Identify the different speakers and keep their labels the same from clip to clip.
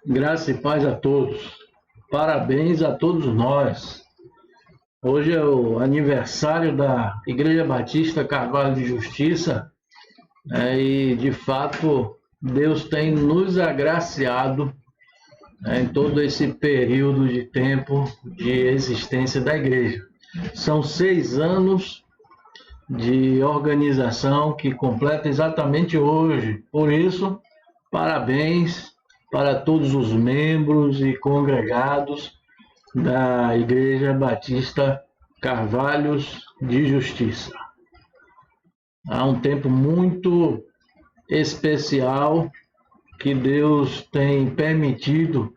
Speaker 1: Graça e paz a todos. Parabéns a todos nós. Hoje é o aniversário da Igreja Batista Carvalho de Justiça, e de fato Deus tem nos agraciado em todo esse período de tempo de existência da igreja. São 6 anos de organização que completa exatamente hoje. Por isso, parabéns para todos os membros e congregados da Igreja Batista Carvalhos de Justiça. Há um tempo muito especial que Deus tem permitido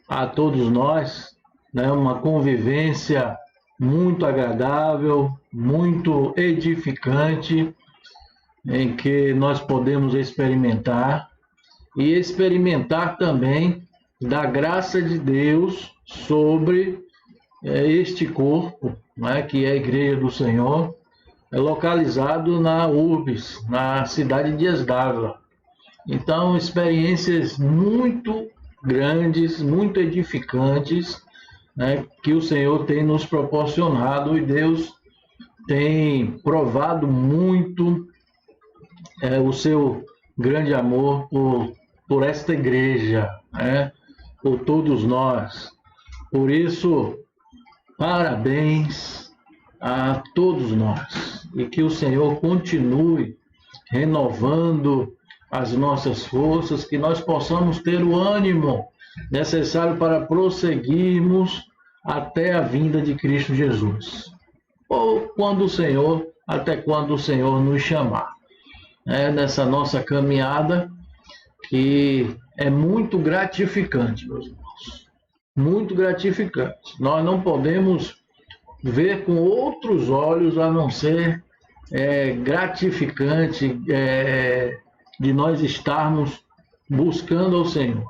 Speaker 1: a todos nós, uma convivência muito agradável, muito edificante, em que nós podemos experimentar também da graça de Deus sobre este corpo, que é a Igreja do Senhor, localizado na Urbis, na cidade de Esdávila. Então, experiências muito grandes, muito edificantes, que o Senhor tem nos proporcionado, e Deus tem provado muito o seu grande amor por esta igreja, por todos nós. Por isso, parabéns a todos nós, e que o Senhor continue renovando as nossas forças, que nós possamos ter o ânimo necessário para prosseguirmos até a vinda de Cristo Jesus, ou até quando o Senhor nos chamar. Nessa nossa caminhada, que é muito gratificante, meus irmãos, muito gratificante. Nós não podemos ver com outros olhos a não ser gratificante de nós estarmos buscando ao Senhor,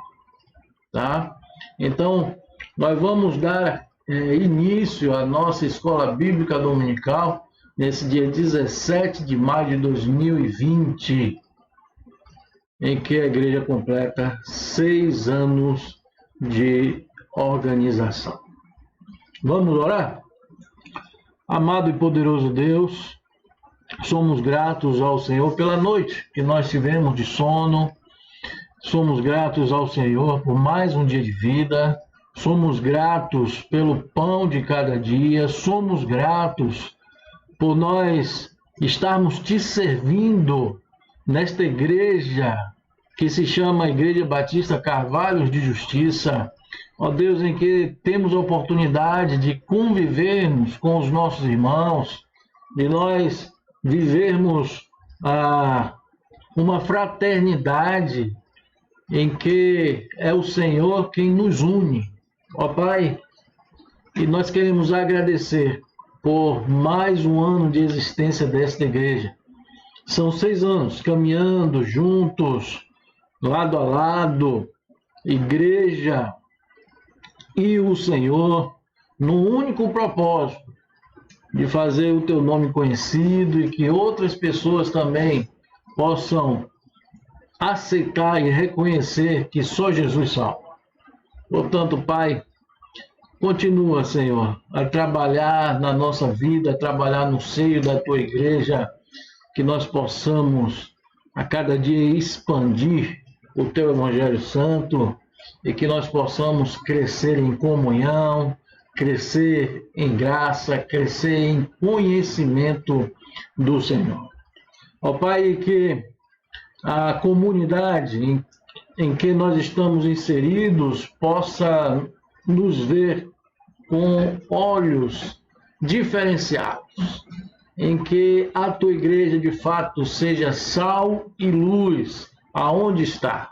Speaker 1: tá? Então, nós vamos dar início à nossa escola bíblica dominical nesse dia 17 de maio de 2020, em que a igreja completa 6 anos de organização. Vamos orar? Amado e poderoso Deus, somos gratos ao Senhor pela noite que nós tivemos de sono, somos gratos ao Senhor por mais um dia de vida, somos gratos pelo pão de cada dia, somos gratos por nós estarmos te servindo nesta igreja que se chama Igreja Batista Carvalhos de Justiça. Ó Deus, em que temos a oportunidade de convivermos com os nossos irmãos, de nós vivermos uma fraternidade em que é o Senhor quem nos une. Ó Pai, e nós queremos agradecer por mais um ano de existência desta igreja. São 6 anos caminhando juntos, lado a lado, igreja e o Senhor, no único propósito de fazer o teu nome conhecido, e que outras pessoas também possam aceitar e reconhecer que só Jesus salva. Portanto, Pai, continua, Senhor, a trabalhar na nossa vida, a trabalhar no seio da tua igreja, que nós possamos a cada dia expandir o teu Evangelho Santo, e que nós possamos crescer em comunhão, crescer em graça, crescer em conhecimento do Senhor. Ó Pai, que a comunidade em que nós estamos inseridos possa nos ver com olhos diferenciados, em que a tua igreja de fato seja sal e luz aonde está,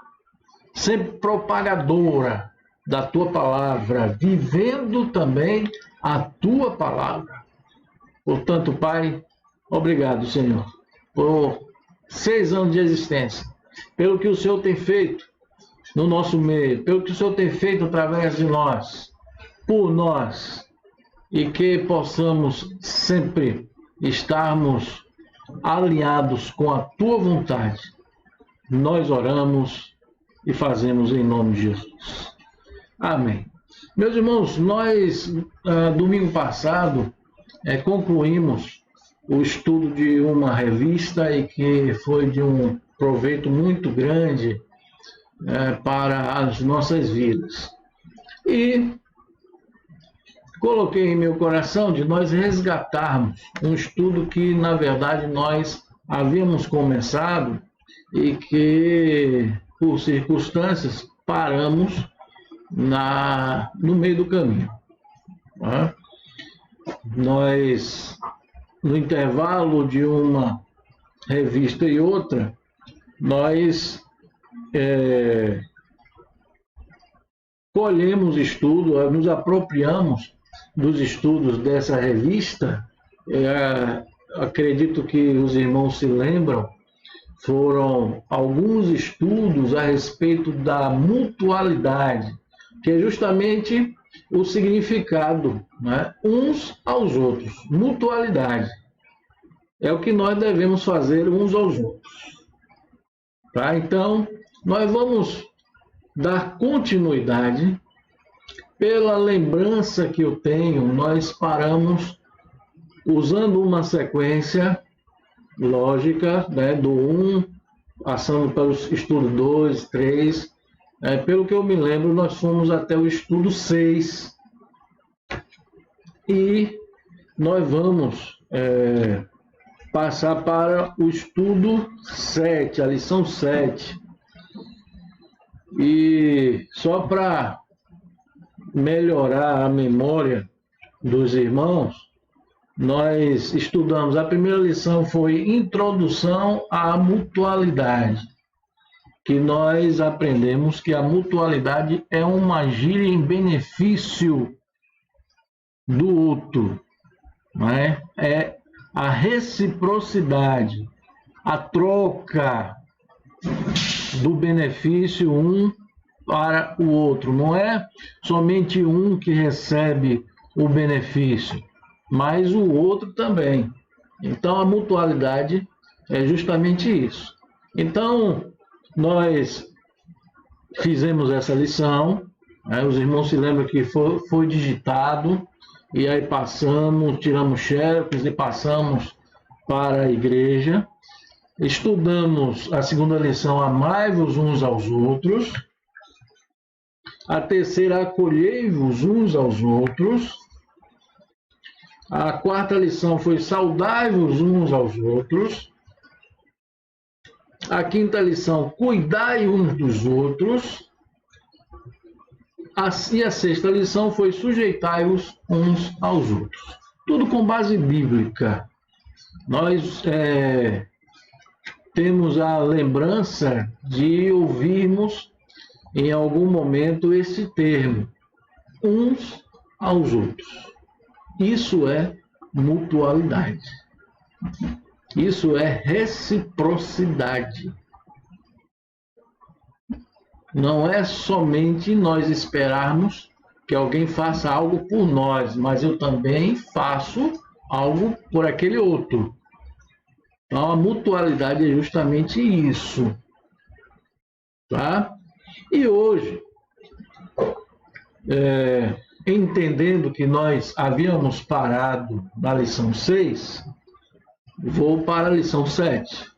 Speaker 1: sempre propagadora da tua palavra, vivendo também a tua palavra. Portanto, Pai, obrigado, Senhor, por 6 anos de existência, pelo que o Senhor tem feito no nosso meio, pelo que o Senhor tem feito através de nós, por nós, e que possamos sempre estarmos alinhados com a tua vontade. Nós oramos e fazemos em nome de Jesus. Amém. Meus irmãos, nós, domingo passado, concluímos o estudo de uma revista e que foi de um proveito muito grande para as nossas vidas. E coloquei em meu coração de nós resgatarmos um estudo que, na verdade, nós havíamos começado e que, por circunstâncias, paramos no meio do caminho. Tá? Nós, no intervalo de uma revista e outra, nós colhemos estudo, nos apropriamos dos estudos dessa revista. Acredito que os irmãos se lembram, foram alguns estudos a respeito da mutualidade, que é justamente o significado, né? Uns aos outros. Mutualidade é o que nós devemos fazer uns aos outros. Tá? Então, nós vamos dar continuidade. Pela lembrança que eu tenho, nós paramos usando uma sequência lógica, né, do 1, passando pelo estudo 2, 3. Pelo que eu me lembro, nós fomos até o estudo 6. E nós vamos passar para o estudo 7, a lição 7. E só para melhorar a memória dos irmãos, nós estudamos, a primeira lição foi Introdução à Mutualidade, que nós aprendemos que a mutualidade é uma gíria em benefício do outro, não é? É a reciprocidade, a troca do benefício um para o outro. Não é somente um que recebe o benefício, mas o outro também. Então, a mutualidade é justamente isso. Então, nós fizemos essa lição, os irmãos se lembram que foi digitado, e aí passamos, tiramos xerox e passamos para a igreja. Estudamos a segunda lição, amai-vos uns aos outros. A terceira, acolhei-vos uns aos outros. A quarta lição foi saudai-vos uns aos outros. A quinta lição, cuidai uns dos outros. E a sexta lição foi sujeitai-vos uns aos outros. Tudo com base bíblica. Nós temos a lembrança de ouvirmos em algum momento esse termo, uns aos outros. Isso é mutualidade. Isso é reciprocidade. Não é somente nós esperarmos que alguém faça algo por nós, mas eu também faço algo por aquele outro. Então, a mutualidade é justamente isso. Tá? E hoje, entendendo que nós havíamos parado na lição 6, vou para a lição 7,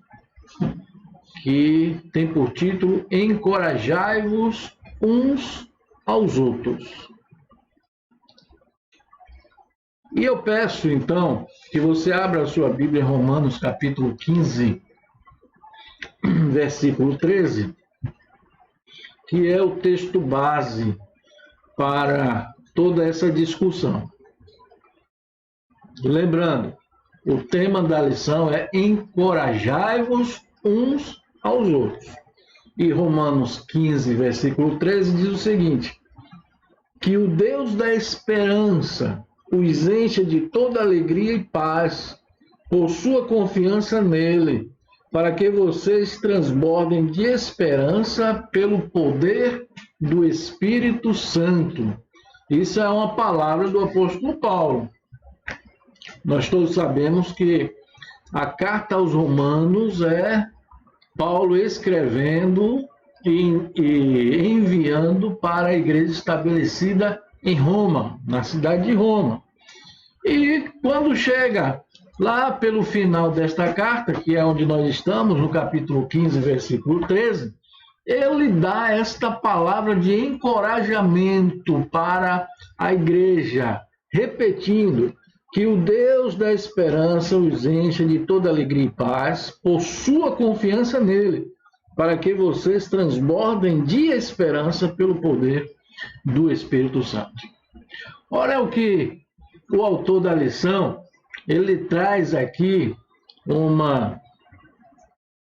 Speaker 1: que tem por título Encorajai-vos uns aos outros. E eu peço, então, que você abra a sua Bíblia em Romanos capítulo 15, versículo 13, que é o texto base para toda essa discussão. Lembrando, o tema da lição é encorajai-vos uns aos outros. E Romanos 15, versículo 13 diz o seguinte: que o Deus da esperança os encha de toda alegria e paz por sua confiança nele, para que vocês transbordem de esperança pelo poder do Espírito Santo. Isso é uma palavra do apóstolo Paulo. Nós todos sabemos que a carta aos Romanos é Paulo escrevendo e enviando para a igreja estabelecida em Roma, na cidade de Roma. E quando chega lá pelo final desta carta, que é onde nós estamos, no capítulo 15, versículo 13, ele dá esta palavra de encorajamento para a igreja, repetindo que o Deus da esperança os encha de toda alegria e paz por sua confiança nele, para que vocês transbordem de esperança pelo poder do Espírito Santo. Ora, é o que o autor da lição, ele traz aqui uma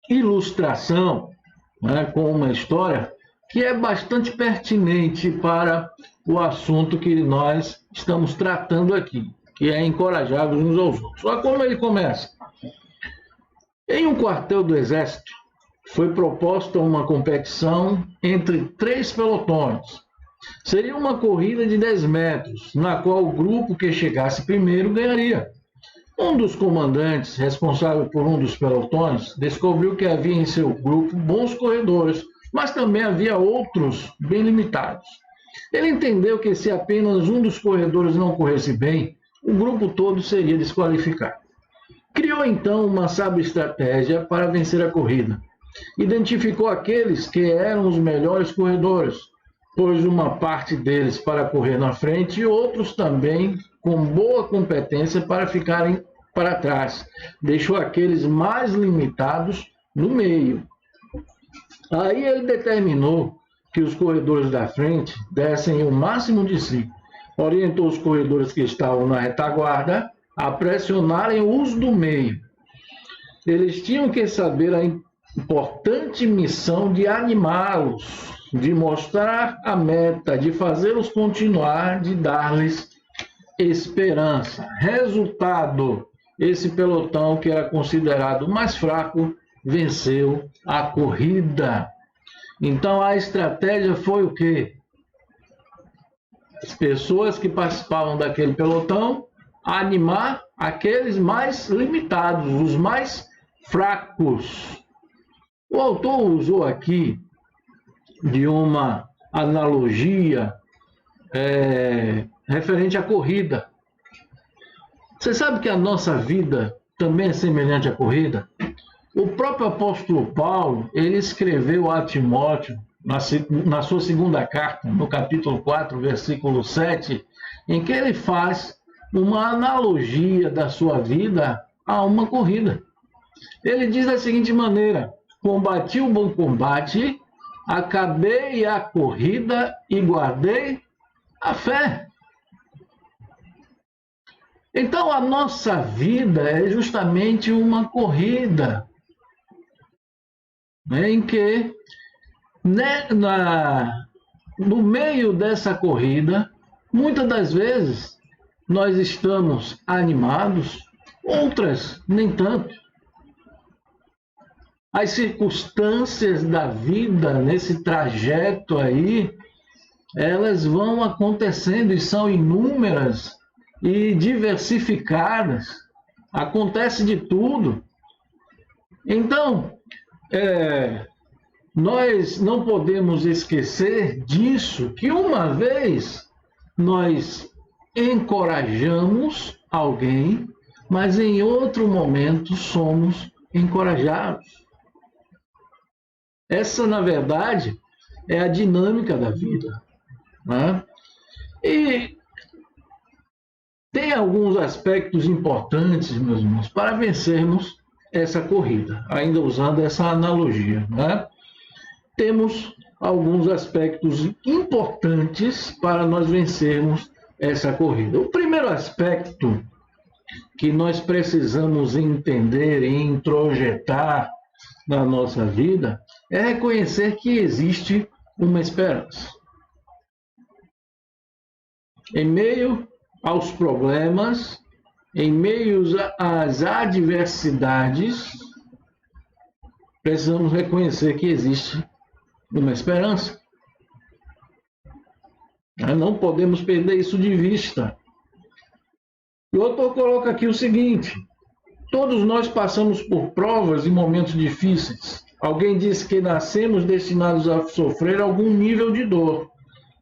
Speaker 1: ilustração, né, com uma história que é bastante pertinente para o assunto que nós estamos tratando aqui, que é encorajar uns aos outros. Olha como ele começa. Em um quartel do Exército, foi proposta uma competição entre 3 pelotões. Seria uma corrida de 10 metros, na qual o grupo que chegasse primeiro ganharia. Um dos comandantes, responsável por um dos pelotões, descobriu que havia em seu grupo bons corredores, mas também havia outros bem limitados. Ele entendeu que se apenas um dos corredores não corresse bem, o grupo todo seria desqualificado. Criou então uma sábia estratégia para vencer a corrida. Identificou aqueles que eram os melhores corredores, pôs uma parte deles para correr na frente e outros também com boa competência para ficarem para trás. Deixou aqueles mais limitados no meio. Aí ele determinou que os corredores da frente dessem o máximo de si. Orientou os corredores que estavam na retaguarda a pressionarem os do meio. Eles tinham que saber a importante missão de animá-los, de mostrar a meta, de fazê-los continuar, de dar-lhes esperança. Resultado, esse pelotão que era considerado mais fraco venceu a corrida. Então a estratégia foi o quê? As pessoas que participavam daquele pelotão animar aqueles mais limitados, os mais fracos. O autor usou aqui de uma analogia referente à corrida. Você sabe que a nossa vida também é semelhante à corrida? O próprio apóstolo Paulo, ele escreveu a Timóteo, na sua segunda carta, no capítulo 4, versículo 7, em que ele faz uma analogia da sua vida a uma corrida. Ele diz da seguinte maneira: combati o bom combate, acabei a corrida e guardei a fé. Então a nossa vida é justamente uma corrida, em que no meio dessa corrida, muitas das vezes nós estamos animados, outras nem tanto. As circunstâncias da vida nesse trajeto aí, elas vão acontecendo e são inúmeras e diversificadas. Acontece de tudo. Então, nós não podemos esquecer disso, que uma vez nós encorajamos alguém, mas em outro momento somos encorajados. Essa, na verdade, é a dinâmica da vida, né? E tem alguns aspectos importantes, meus irmãos, para vencermos essa corrida, ainda usando essa analogia, né? Temos alguns aspectos importantes para nós vencermos essa corrida. O primeiro aspecto que nós precisamos entender e introjetar na nossa vida é reconhecer que existe uma esperança. Em meio aos problemas, em meio às adversidades, precisamos reconhecer que existe uma esperança. Não podemos perder isso de vista. E o autor coloca aqui o seguinte: todos nós passamos por provas e momentos difíceis. Alguém disse que nascemos destinados a sofrer algum nível de dor.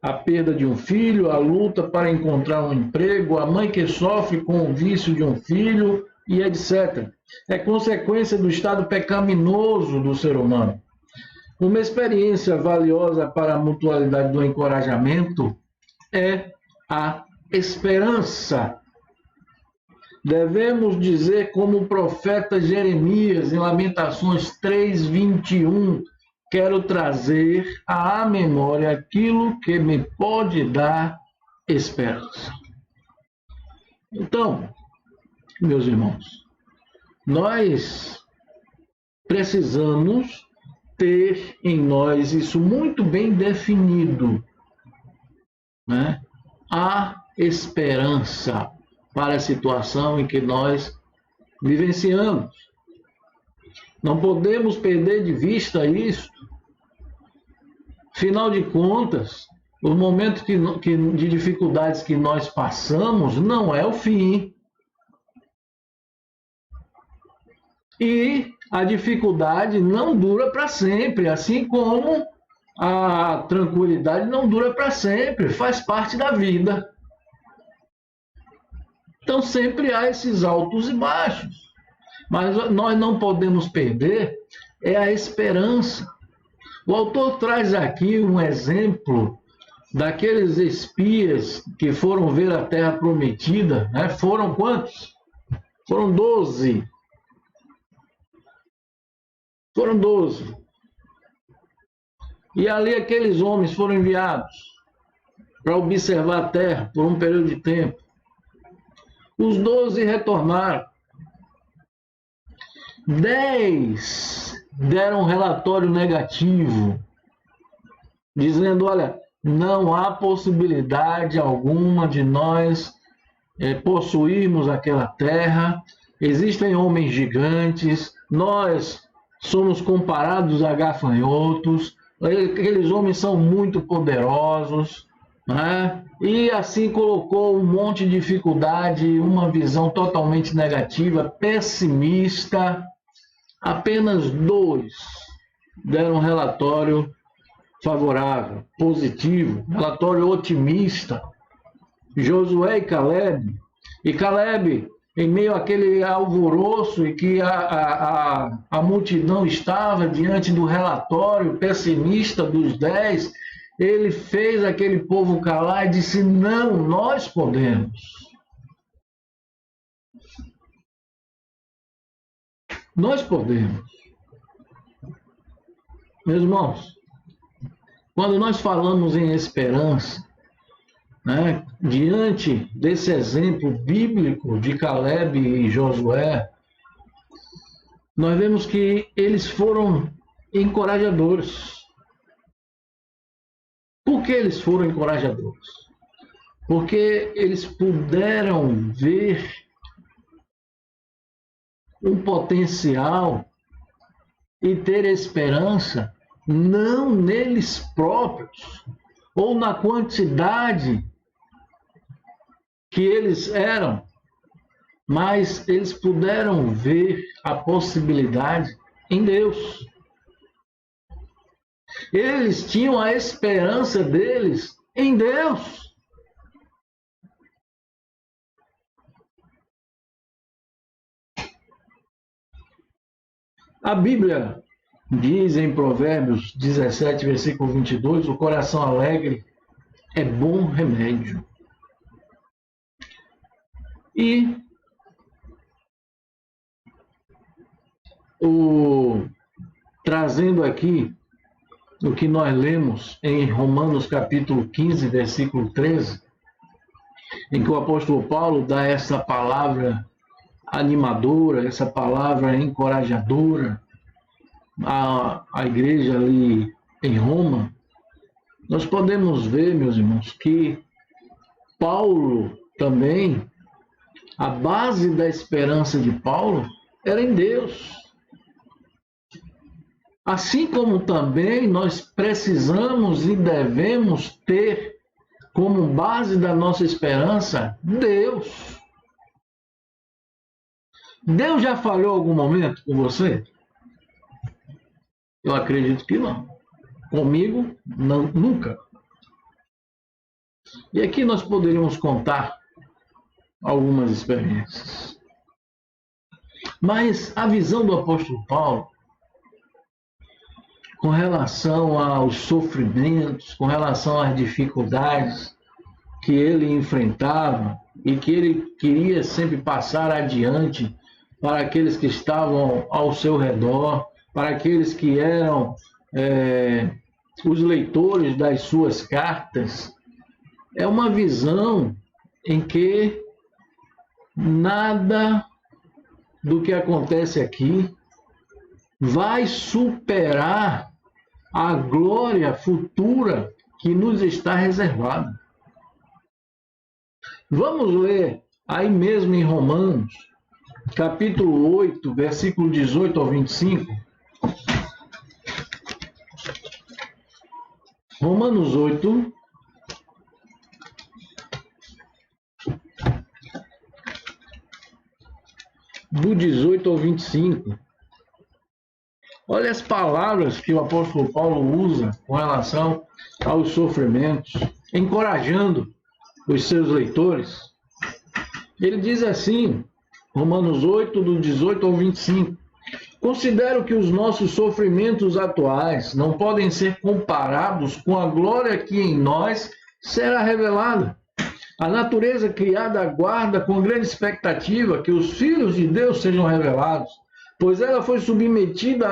Speaker 1: A perda de um filho, a luta para encontrar um emprego, a mãe que sofre com o vício de um filho e etc. É consequência do estado pecaminoso do ser humano. Uma experiência valiosa para a mutualidade do encorajamento é a esperança. Devemos dizer como o profeta Jeremias, em Lamentações 3:21, quero trazer à memória aquilo que me pode dar esperança. Então, meus irmãos, nós precisamos ter em nós isso muito bem definido, né? A esperança para a situação em que nós vivenciamos. Não podemos perder de vista isso. Afinal de contas, os momentos de dificuldades que nós passamos não é o fim. E a dificuldade não dura para sempre, assim como a tranquilidade não dura para sempre, faz parte da vida. Então sempre há esses altos e baixos, mas nós não podemos perder a esperança. O autor traz aqui um exemplo daqueles espias que foram ver a terra prometida, né? Foram quantos? Foram 12. Foram 12. E ali aqueles homens foram enviados para observar a terra por um período de tempo. Os 12 retornaram. 10 deram um relatório negativo, dizendo, olha, não há possibilidade alguma de nós possuirmos aquela terra, existem homens gigantes, nós somos comparados a gafanhotos, aqueles homens são muito poderosos, né? E assim colocou um monte de dificuldade, uma visão totalmente negativa, pessimista. Apenas 2 deram um relatório favorável, positivo, relatório otimista. Josué e Caleb. E Caleb, em meio àquele alvoroço e que a multidão estava diante do relatório pessimista dos 10, ele fez aquele povo calar e disse, não, nós podemos. Nós podemos. Meus irmãos, quando nós falamos em esperança, né, diante desse exemplo bíblico de Caleb e Josué, nós vemos que eles foram encorajadores. Por que eles foram encorajadores? Porque eles puderam ver um potencial e ter esperança não neles próprios ou na quantidade que eles eram, mas eles puderam ver a possibilidade em Deus. Eles tinham a esperança deles em Deus. A Bíblia diz em Provérbios 17, versículo 22, o coração alegre é bom remédio. E trazendo aqui o que nós lemos em Romanos capítulo 15, versículo 13, em que o apóstolo Paulo dá essa palavra animadora, essa palavra encorajadora à igreja ali em Roma, nós podemos ver, meus irmãos, que Paulo também, a base da esperança de Paulo era em Deus. Assim como também nós precisamos e devemos ter como base da nossa esperança Deus. Deus já falhou algum momento com você? Eu acredito que não. Comigo, não, nunca. E aqui nós poderíamos contar algumas experiências. Mas a visão do apóstolo Paulo, com relação aos sofrimentos, com relação às dificuldades que ele enfrentava e que ele queria sempre passar adiante para aqueles que estavam ao seu redor, para aqueles que eram os leitores das suas cartas, é uma visão em que nada do que acontece aqui vai superar a glória futura que nos está reservada. Vamos ler aí mesmo em Romanos, capítulo 8, versículo 18 ao 25. Romanos 8, do 18 ao 25. Olha as palavras que o apóstolo Paulo usa com relação aos sofrimentos, encorajando os seus leitores. Ele diz assim, Romanos 8, do 18 ao 25. Considero que os nossos sofrimentos atuais não podem ser comparados com a glória que em nós será revelada. A natureza criada aguarda com grande expectativa que os filhos de Deus sejam revelados, pois ela foi submetida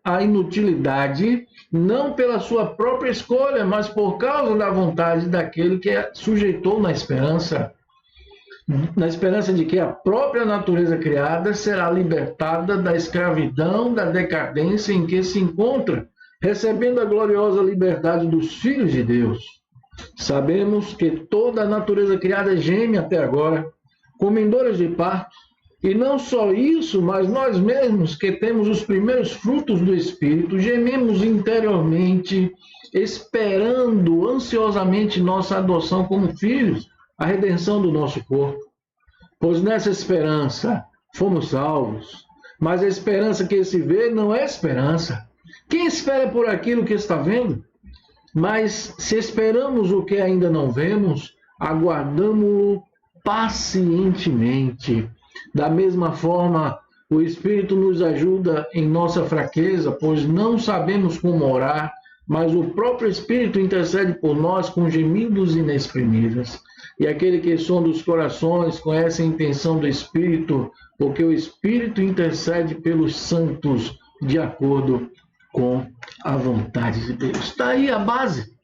Speaker 1: à inutilidade, não pela sua própria escolha, mas por causa da vontade daquele que a sujeitou na esperança de que a própria natureza criada será libertada da escravidão, da decadência em que se encontra, recebendo a gloriosa liberdade dos filhos de Deus. Sabemos que toda a natureza criada geme até agora, como em dores de parto, e não só isso, mas nós mesmos, que temos os primeiros frutos do Espírito, gememos interiormente, esperando ansiosamente nossa adoção como filhos, a redenção do nosso corpo. Pois nessa esperança fomos salvos, mas a esperança que se vê não é esperança. Quem espera por aquilo que está vendo? Mas se esperamos o que ainda não vemos, aguardamo-lo pacientemente. Da mesma forma, o Espírito nos ajuda em nossa fraqueza, pois não sabemos como orar, mas o próprio Espírito intercede por nós com gemidos inexprimíveis. E aquele que sonda os corações conhece a intenção do Espírito, porque o Espírito intercede pelos santos de acordo com a vontade de Deus. Está aí a base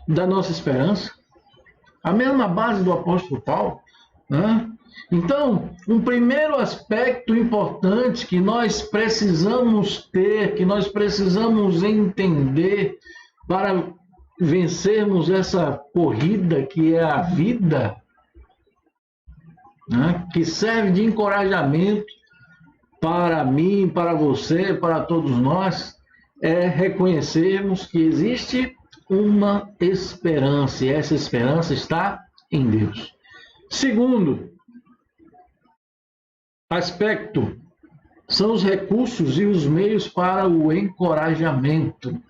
Speaker 1: da nossa esperança, a mesma base do apóstolo Paulo, né? Então, um primeiro aspecto importante que nós precisamos ter, que nós precisamos entender para vencermos essa corrida que é a vida, né? Que serve de encorajamento para mim, para você, para todos nós, é reconhecermos que existe uma esperança, e essa esperança está em Deus. Segundo aspecto são os recursos e os meios para o encorajamento.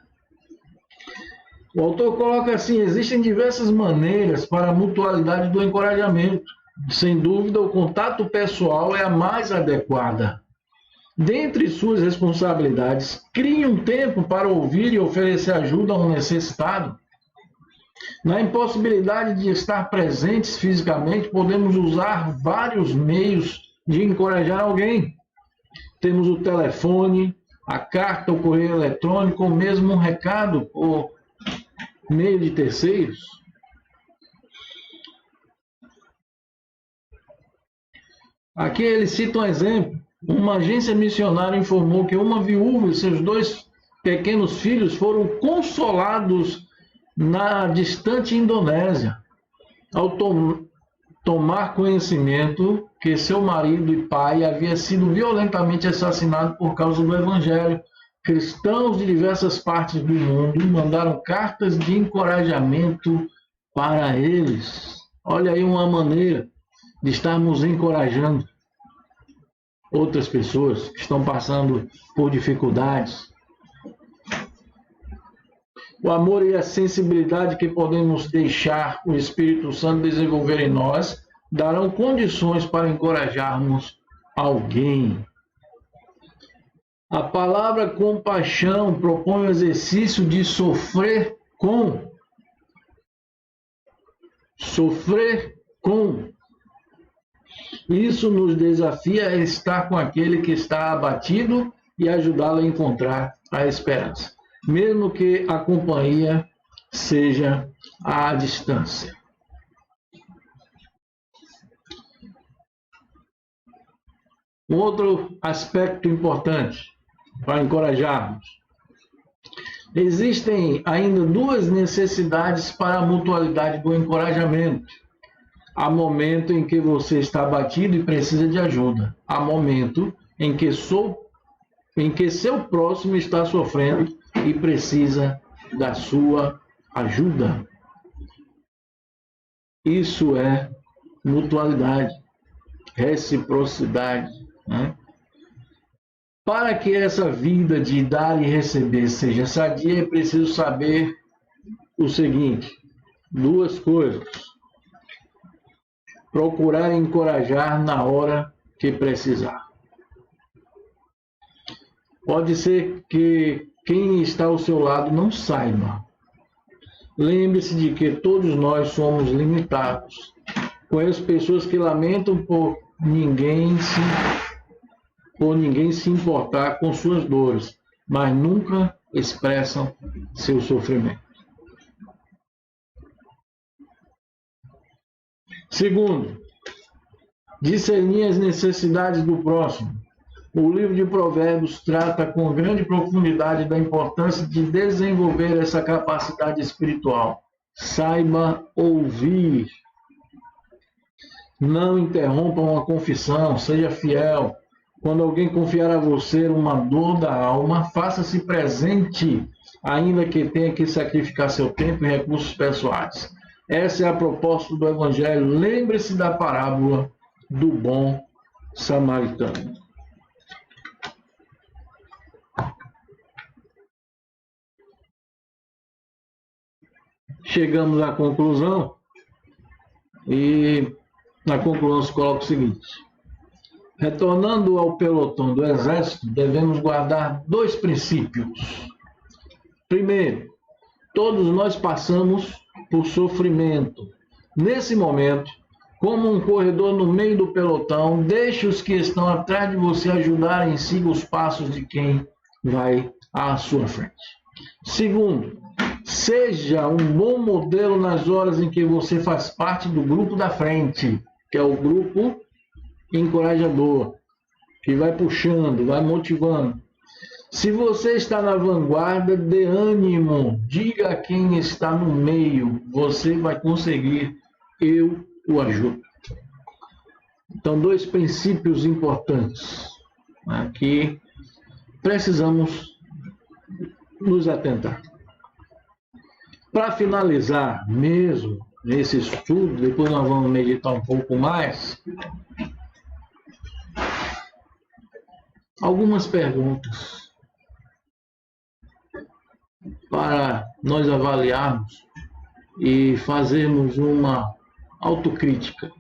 Speaker 1: O autor coloca assim: existem diversas maneiras para a mutualidade do encorajamento. Sem dúvida, o contato pessoal é a mais adequada. Dentre suas responsabilidades, crie um tempo para ouvir e oferecer ajuda a um necessitado. Na impossibilidade de estar presentes fisicamente, podemos usar vários meios de encorajar alguém. Temos o telefone, a carta, o correio eletrônico, ou mesmo um recado por meio de terceiros. Aqui ele cita um exemplo. Uma agência missionária informou que uma viúva e seus 2 pequenos filhos foram consolados na distante Indonésia, ao tomar conhecimento que seu marido e pai havia sido violentamente assassinado por causa do Evangelho. Cristãos de diversas partes do mundo mandaram cartas de encorajamento para eles. Olha aí uma maneira de estarmos encorajando outras pessoas que estão passando por dificuldades. O amor e a sensibilidade que podemos deixar o Espírito Santo desenvolver em nós darão condições para encorajarmos alguém. A palavra compaixão propõe o exercício de sofrer com. Sofrer com. Isso nos desafia a estar com aquele que está abatido e ajudá-lo a encontrar a esperança, mesmo que a companhia seja à distância. Um outro aspecto importante para encorajarmos. Existem ainda duas necessidades para a mutualidade do encorajamento. Há momento em que você está abatido e precisa de ajuda. Há momento em que seu próximo está sofrendo e precisa da sua ajuda. Isso é mutualidade, reciprocidade, né? Para que essa vida de dar e receber seja sadia, é preciso saber o seguinte: duas coisas. Procurar encorajar na hora que precisar. Pode ser que quem está ao seu lado não saiba. Lembre-se de que todos nós somos limitados. Conheço pessoas que lamentam por ninguém se importar com suas dores, mas nunca expressam seu sofrimento. Segundo, discernir as necessidades do próximo. O livro de Provérbios trata com grande profundidade da importância de desenvolver essa capacidade espiritual. Saiba ouvir. Não interrompa uma confissão, seja fiel. Quando alguém confiar a você uma dor da alma, faça-se presente, ainda que tenha que sacrificar seu tempo e recursos pessoais. Essa é a proposta do Evangelho. Lembre-se da parábola do bom samaritano. Chegamos à conclusão e na conclusão se coloca o seguinte: retornando ao pelotão do exército, devemos guardar dois princípios. Primeiro, todos nós passamos por sofrimento. Nesse momento, como um corredor no meio do pelotão, deixe os que estão atrás de você ajudarem e siga os passos de quem vai à sua frente. Segundo, seja um bom modelo nas horas em que você faz parte do grupo da frente, que é o grupo encorajador, que vai puxando, vai motivando. Se você está na vanguarda, dê ânimo, diga a quem está no meio, você vai conseguir, eu o ajudo. Então, dois princípios importantes, né, que precisamos nos atentar. Para finalizar mesmo nesse estudo, depois nós vamos meditar um pouco mais, algumas perguntas para nós avaliarmos e fazermos uma autocrítica.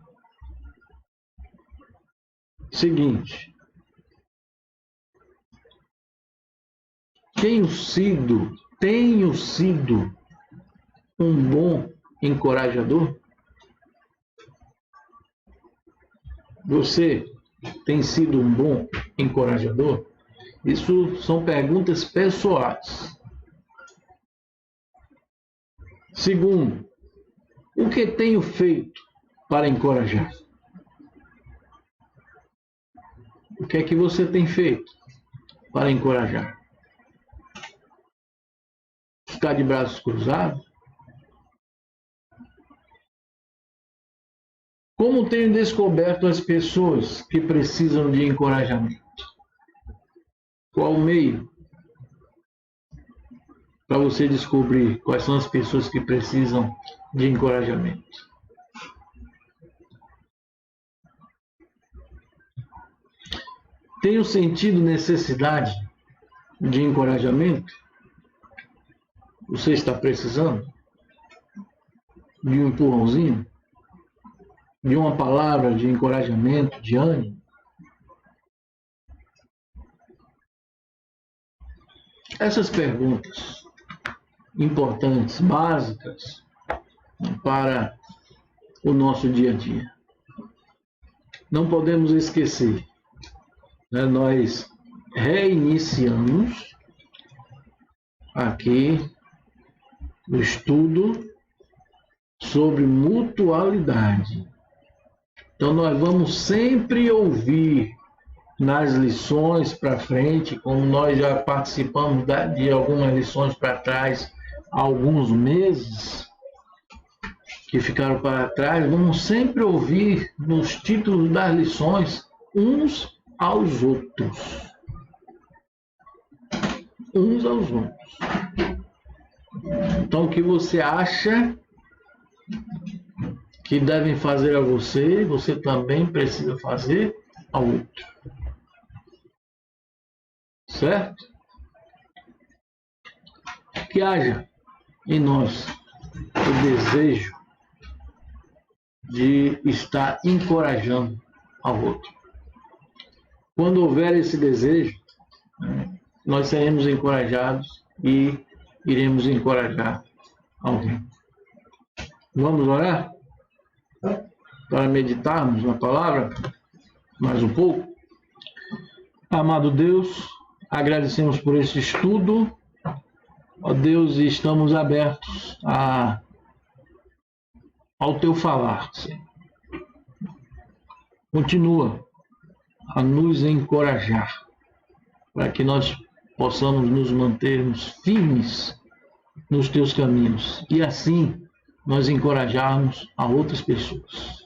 Speaker 1: Seguinte: tenho sido um bom encorajador? Você tem sido um bom encorajador? Isso são perguntas pessoais. Segundo, o que tenho feito para encorajar? O que é que você tem feito para encorajar? Ficar de braços cruzados? Como tenho descoberto as pessoas que precisam de encorajamento? Qual o meio para você descobrir quais são as pessoas que precisam de encorajamento? Tenho sentido necessidade de encorajamento? Você está precisando de um empurrãozinho? De uma palavra de encorajamento, de ânimo? Essas perguntas importantes, básicas, para o nosso dia a dia. Não podemos esquecer, né? Nós reiniciamos aqui o estudo sobre mutualidade. Então nós vamos sempre ouvir nas lições para frente, como nós já participamos de algumas lições para trás, há alguns meses que ficaram para trás, vamos sempre ouvir nos títulos das lições uns aos outros. Uns aos outros. Então, o que você acha que devem fazer a você, você também precisa fazer ao outro. Certo? Que haja em nós o desejo de estar encorajando ao outro. Quando houver esse desejo, nós seremos encorajados e iremos encorajar alguém. Vamos orar? Para meditarmos na palavra mais um pouco. Amado Deus, agradecemos por esse estudo. Ó Deus, estamos abertos ao Teu falar, Senhor. Continua a nos encorajar, para que nós possamos nos mantermos firmes nos Teus caminhos e assim nós encorajarmos a outras pessoas.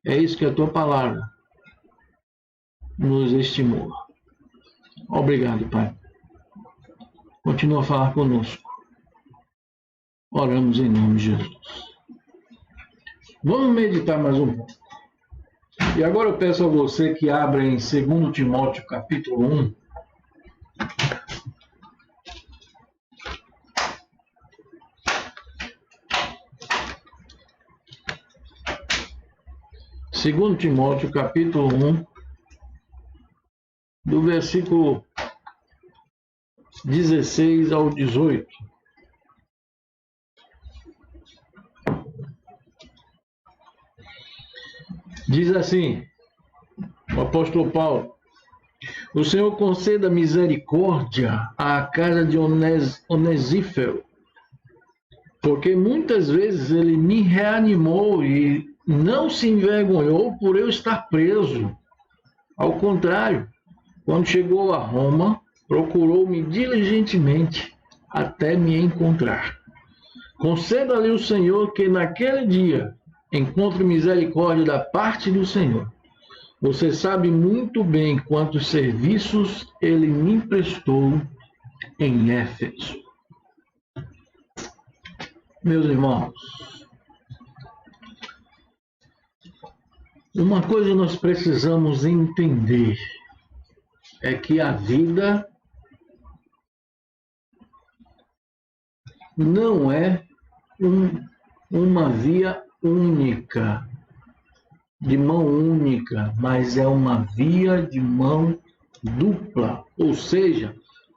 Speaker 1: É isso que a Tua palavra nos estimula. Obrigado, Pai. Continua a falar conosco. Oramos em nome de Jesus. Vamos meditar mais um pouco. E agora eu peço a você que abra em 2 Timóteo capítulo 1. Segundo Timóteo capítulo 1, do versículo 16 ao 18. Diz assim, o apóstolo Paulo: o Senhor conceda misericórdia à casa de Onesífero, porque muitas vezes ele me reanimou e não se envergonhou por eu estar preso. Ao contrário, quando chegou a Roma, procurou-me diligentemente até me encontrar. Conceda-lhe o Senhor que naquele dia encontre misericórdia da parte do Senhor. Você sabe muito bem quantos serviços ele me prestou em Éfeso. Meus irmãos, uma coisa nós precisamos entender é que a vida não é uma via única, de mão única, mas é uma via de mão dupla, ou seja,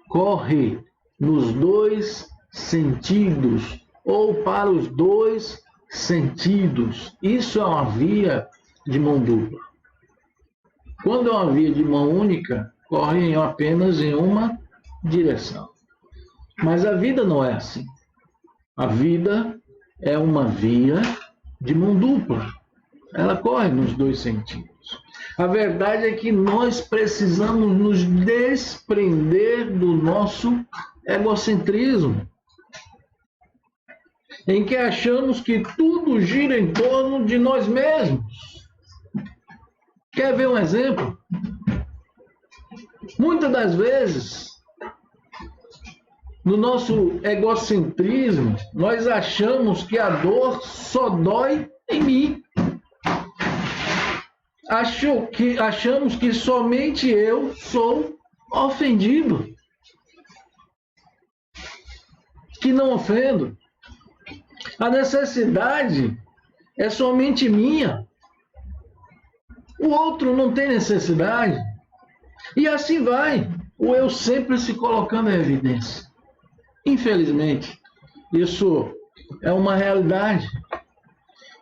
Speaker 1: corre nos dois sentidos, ou para os dois sentidos. Isso é uma via de mão dupla. Quando é uma via de mão única, corre apenas em uma direção. Mas a vida não é assim. A vida é uma via de mão dupla. Ela corre nos dois sentidos. A verdade é que nós precisamos nos desprender do nosso egocentrismo, em que achamos que tudo gira em torno de nós mesmos. Quer ver um exemplo? Muitas das vezes, no nosso egocentrismo, nós achamos que a dor só dói em mim. Achamos que somente eu sou ofendido. que não ofendo. A necessidade é somente minha. O outro não tem necessidade. E assim vai. O eu sempre se colocando em evidência. Infelizmente, isso é uma realidade.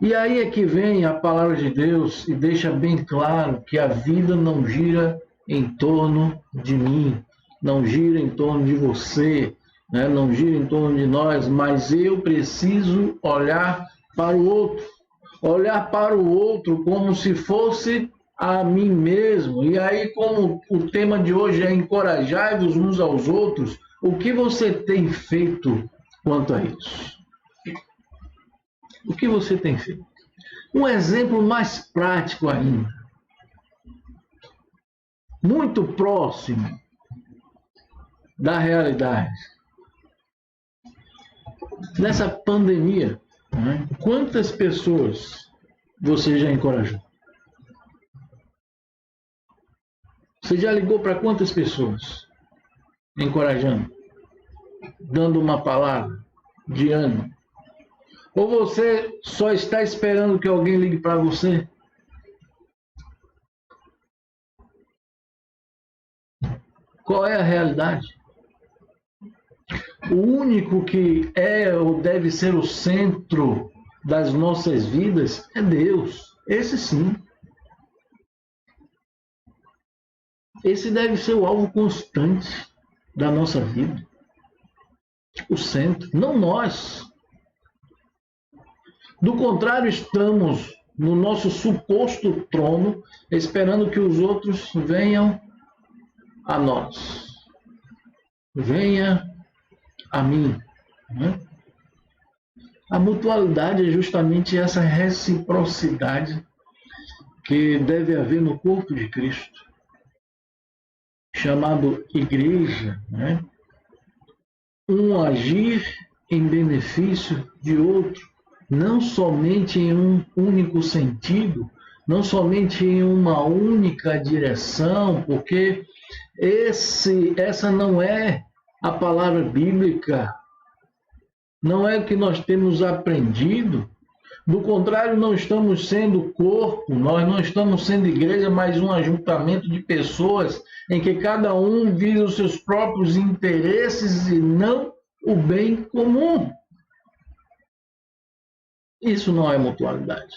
Speaker 1: E aí é que vem a palavra de Deus e deixa bem claro que a vida não gira em torno de mim, não gira em torno de você, né? Não gira em torno de nós, mas eu preciso olhar para o outro. Olhar para o outro como se fosse a mim mesmo. E aí, como o tema de hoje é encorajai-vos uns aos outros, o que você tem feito quanto a isso? O que você tem feito? Um exemplo mais prático ainda, muito próximo da realidade. Nessa pandemia, né, quantas pessoas você já encorajou? Você já ligou para quantas pessoas? Encorajando, dando uma palavra de ânimo. Ou você só está esperando que alguém ligue para você? Qual é a realidade? O único que é ou deve ser o centro das nossas vidas é Deus. Esse sim. Esse deve ser o alvo constante da nossa vida. O centro, não nós. Do contrário, estamos no nosso suposto trono, esperando que os outros venham a nós. Venha a mim. Né? A mutualidade é justamente essa reciprocidade que deve haver no corpo de Cristo, chamado igreja, né? Um agir em benefício de outro, não somente em um único sentido, não somente em uma única direção, porque essa não é a palavra bíblica, não é o que nós temos aprendido. Do contrário, não estamos sendo corpo, nós não estamos sendo igreja, mas um ajuntamento de pessoas em que cada um visa os seus próprios interesses e não o bem comum. Isso não é mutualidade.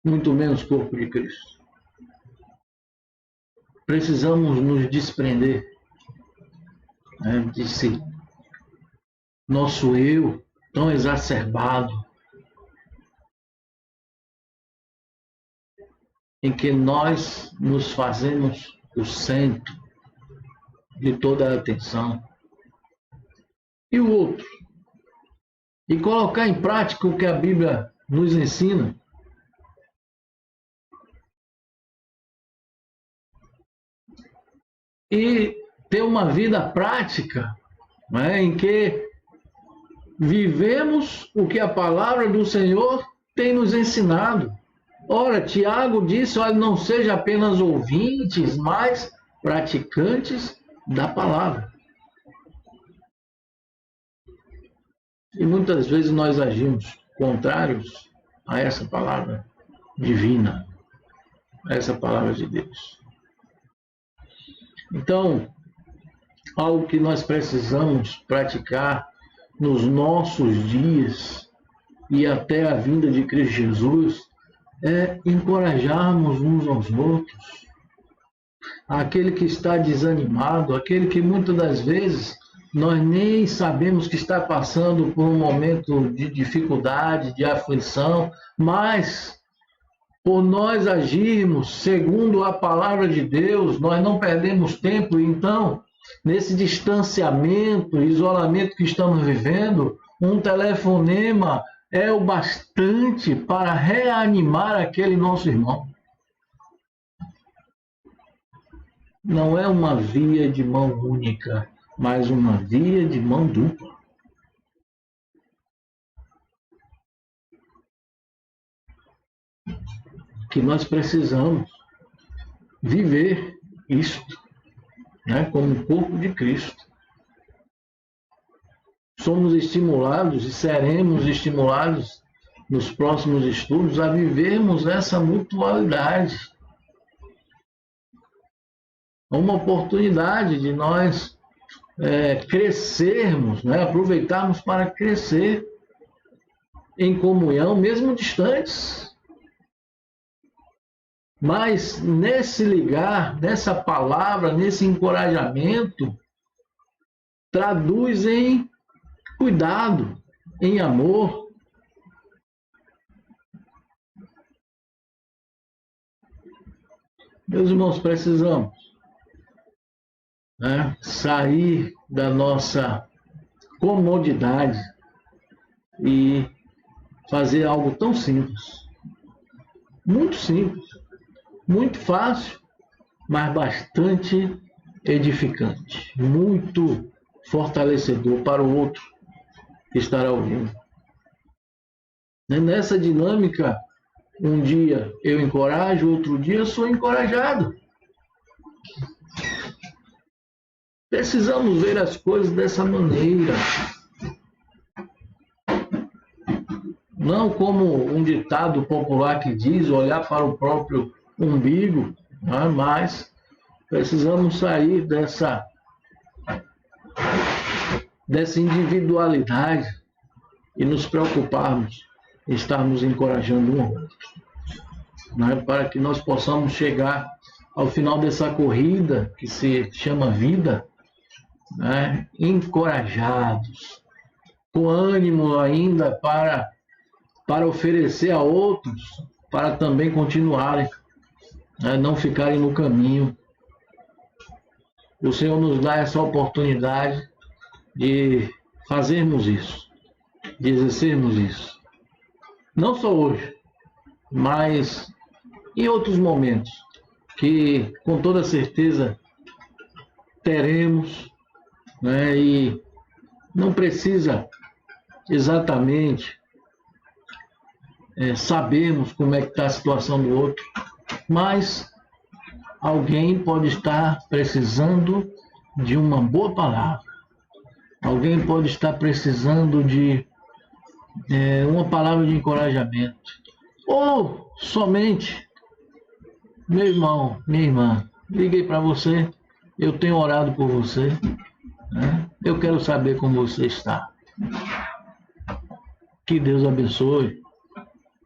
Speaker 1: Muito menos corpo de Cristo. Precisamos nos desprender, né, desse nosso eu tão exacerbado, em que nós nos fazemos o centro de toda a atenção. E o outro? E colocar em prática o que a Bíblia nos ensina. E ter uma vida prática, né, em que vivemos o que a palavra do Senhor tem nos ensinado. Ora, Tiago disse, olha, não seja apenas ouvintes, mas praticantes da palavra. E muitas vezes nós agimos contrários a essa palavra divina, a essa palavra de Deus. Então, algo que nós precisamos praticar nos nossos dias e até a vinda de Cristo Jesus é encorajarmos uns aos outros. Aquele que está desanimado, aquele que muitas das vezes nós nem sabemos que está passando por um momento de dificuldade, de aflição, mas por nós agirmos segundo a palavra de Deus, nós não perdemos tempo. Então, nesse distanciamento, isolamento que estamos vivendo, um telefonema é o bastante para reanimar aquele nosso irmão. Não é uma via de mão única, mas uma via de mão dupla. Que nós precisamos viver isto, né, como o corpo de Cristo. somos estimulados e seremos estimulados nos próximos estudos a vivermos essa mutualidade. Uma oportunidade de nós crescermos, né? Aproveitarmos para crescer em comunhão, mesmo distantes. Mas nesse ligar, nessa palavra, nesse encorajamento, traduz em cuidado, em amor. Meus irmãos, precisamos, né, sair da nossa comodidade e fazer algo tão simples, muito fácil, mas bastante edificante, muito fortalecedor para o outro que estará ouvindo. Nessa dinâmica, um dia eu encorajo, outro dia eu sou encorajado. Precisamos ver as coisas dessa maneira. Não como um ditado popular que diz, olhar para o próprio umbigo, né? Mas precisamos sair dessa individualidade e nos preocuparmos em estarmos encorajando um ao outro, né? Para que nós possamos chegar ao final dessa corrida que se chama vida, né? Encorajados, com ânimo ainda para oferecer a outros, para também continuarem, né? Não ficarem no caminho. O Senhor nos dá essa oportunidade de fazermos isso, de exercermos isso. Não só hoje, mas em outros momentos, que com toda certeza teremos, né? E não precisa exatamente sabermos como é que está a situação do outro, mas alguém pode estar precisando de uma boa palavra. Alguém pode estar precisando de uma palavra de encorajamento. Ou somente, meu irmão, minha irmã, liguei para você, eu tenho orado por você, né? Eu quero saber como você está. Que Deus abençoe,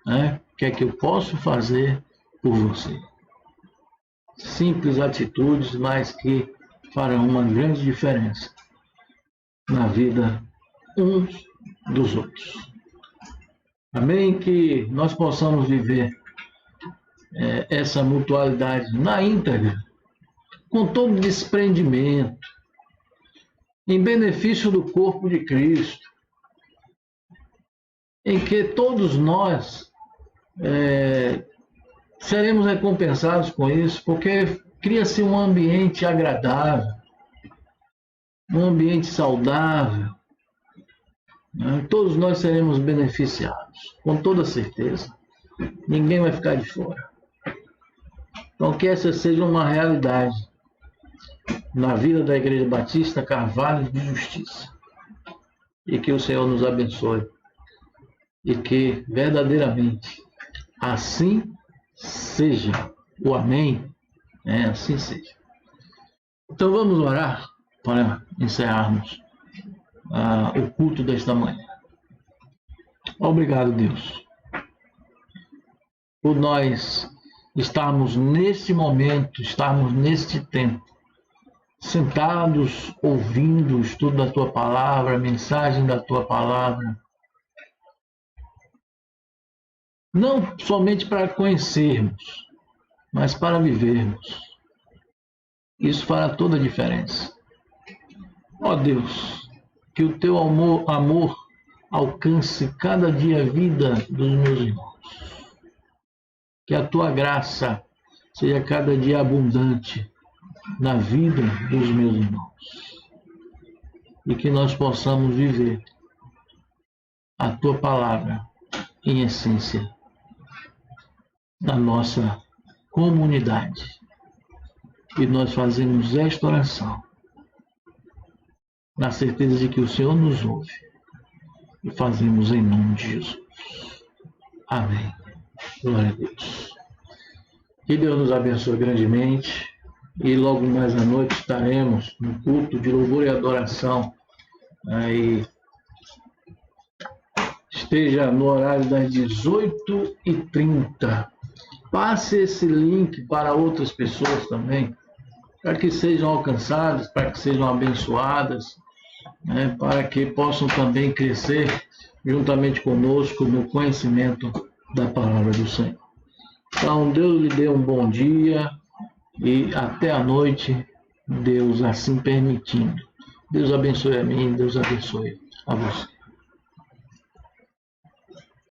Speaker 1: né? O que é que eu posso fazer por você? Simples atitudes, mas que farão uma grande diferença na vida uns dos outros. Amém? Que nós possamos viver essa mutualidade na íntegra, com todo desprendimento, em benefício do corpo de Cristo, em que todos nós seremos recompensados com isso, porque cria-se um ambiente agradável, um ambiente saudável, né? Todos nós seremos beneficiados, com toda certeza. Ninguém vai ficar de fora. Então, que essa seja uma realidade na vida da Igreja Batista Carvalho de Justiça. E que o Senhor nos abençoe. E que verdadeiramente assim seja. O amém. Assim seja. Então vamos orar para encerrarmos o culto desta manhã. Obrigado, Deus, por nós estarmos neste momento, estarmos neste tempo, sentados, ouvindo o estudo da Tua Palavra, a mensagem da Tua Palavra, não somente para conhecermos, mas para vivermos. Isso fará toda a diferença. Ó Deus, que o Teu amor alcance cada dia a vida dos meus irmãos. Que a Tua graça seja cada dia abundante na vida dos meus irmãos. E que nós possamos viver a Tua Palavra em essência na nossa comunidade. E nós fazemos esta oração na certeza de que o Senhor nos ouve. E fazemos em nome de Jesus. Amém. Glória a Deus. Que Deus nos abençoe grandemente. E logo mais à noite estaremos no culto de louvor e adoração. Aí esteja no horário das 18h30. Passe esse link para outras pessoas também, para que sejam alcançadas, para que sejam abençoadas, né, para que possam também crescer juntamente conosco no conhecimento da palavra do Senhor. Então, Deus lhe dê um bom dia e até a noite, Deus assim permitindo. Deus abençoe a mim, Deus abençoe a você.